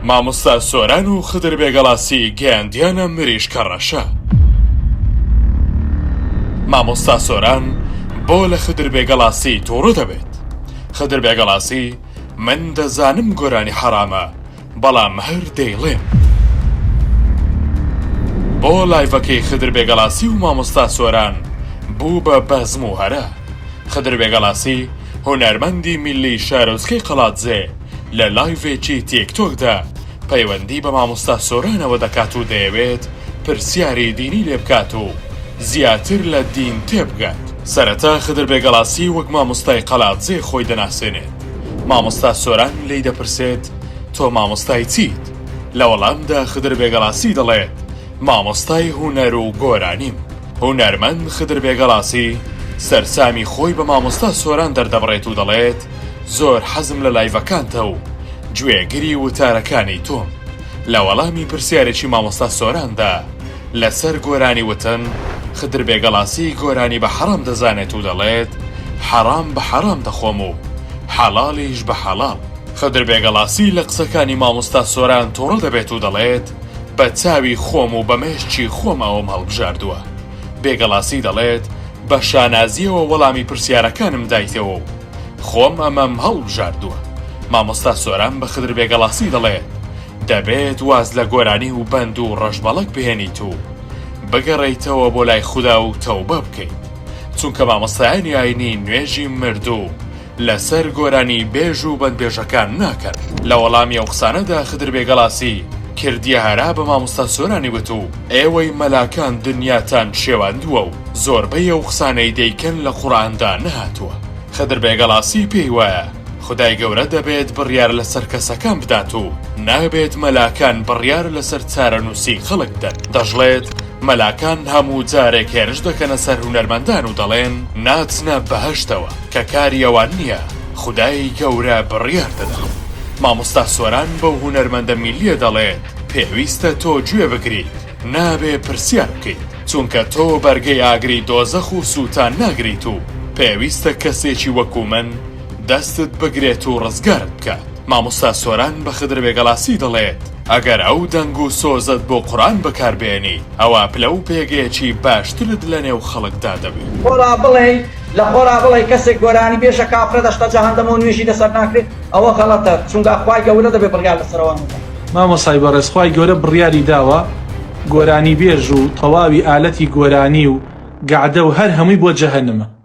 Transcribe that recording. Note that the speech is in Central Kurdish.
مامۆستا سۆران و خدر بێگەڵاسی گەیاندیانە مریش کەڕەشە. مامۆستا سۆران بۆ لە خدر بێگەڵاسی تووڕە دەبێت. خدر بێگەڵاسی من دەزانم گۆرانی حرامە، بەڵام هەر دەیڵێم. بۆ لایڤەکەی خدر بێگەڵاسی و مامۆستا سۆران بوو بە بەزم و هەرە. خدر بێگەڵاسی هونەرمەندی میلی شارۆچکەی قەڵاتجێ لە لایڤێکی تیکتۆکدا پەیوەندی بە مامۆستا سۆرانەوە دەکات و دەیەوێت پرسیاری دینی لێ بکات و زیاتر لە دین تێبگات. سەرەتا خدر بێگەڵاسی وەک مامۆستای قەڵاتجێ خۆی دەناسێنێت. مامۆستا سۆران لێی دەپرسێت تۆ مامۆستای چیت؟ لە وەڵامدا خدر بێگەڵاسی دەڵێت مامۆستای هونەر و گۆرانیم. هونەرمەند خدر بێگەڵاسی سەرسامی خۆی بە مامۆستا سۆران دەردەبڕێت و دەڵێت زۆر حەزم لە لایڤەکانتە و گوێگری وتارەکانی تۆم. لە وەڵامی پرسیارێکی مامۆستا سۆراندا لەسەر گۆرانی وتن خدر بێگەڵاسی گۆرانی بە حەرام دەزانێت و دەڵێت حەرام بە حەرام دەخۆم و حەڵاڵیش بە حەڵاڵ. خدر بێگەڵاسی لە قسەکانی مامۆستا سۆران تووڕە دەبێت و دەڵێت بە چاوی خۆم و بە مێشکی خۆم ئەوم هەڵبژاردووە. بێگەڵاسی دەڵێت بە شانازیەوە وەڵامی پرسیارەکانم دایتەوە و خۆم ئەمەم هەڵبژاردووە. مامۆستا سۆران بە خدر بێگەڵاسی دەڵێت دەبێت واز لە گۆرانی و بەند و ڕەشبەڵک بهێنیت و بگەڕێیتەوە بۆ لای خودا و تەوبە بکەیت، چونکە مامۆستایانی ئاینی نوێژی مردوو لەسەر گۆرانی بێژ و بەندبێژەکان ناکەن. لە وەڵامی ئەو قسانەدا خدر بێگەڵاسی کردیە هەرا بە مامۆستا سۆرانی وت و ئێوەی مەلاکان دنیاتان شێواندووە و زۆربەی ئەو قسانەی دەیکەن لە قورئاندا نەهاتووە. خدر بێگەڵاسی پێی وایە خدای گەورە دەبێت بڕیار لەسەر کەسەکان بدات و نابێت مەلاکان بڕیار لەسەر چارەنووسی خەڵک بدەن. دەژڵێت مەلاکان هەموو جارێک هێرش دەکەنە سەر هونەرمەندان و دەڵێن ناچنە بەهەشتەوە کە کاری ئەوان نییە، خدای گەورە بڕیار دەدات. مامۆستا سۆران بەو هونەرمەندە میلیە دەڵێت پێویستە تۆ گوێ بگریت، نابێ پرسیار بکەیت، چونکە تۆ بەرگەی ئاگری دۆزەخ و سووتان ناگریت و پێویستە کەسێکی وەکو من دەستت بگرێت و ڕزگارت بکات. مامۆستا سۆران بە خدر بێگەڵاسی دەڵێت ئەگەر ئەو دەنگ و سۆزت بۆ قورئان بەکاربێنی ئەوە پلە و پێگەیەکی باشترت لە نێو خەڵکدا دەبێت. خۆرا بڵێ لە خۆرا بڵێ کەسێک گۆرانی بێژە کافرە دەشتە جەهەنەمە و نوێژی لەسەر ناکرێت، ئەوە غەڵەتە، چونکە خوای گەورە دەبێت بڕیار لەسەرەوە بدات. مامۆستای بەڕێز خوای گەورە بڕیاری داوە گۆرانی بێژ و تەواوی ئالەتی گۆرانی و گەعدە و هەر هەمووی بۆ جەهەنەمە.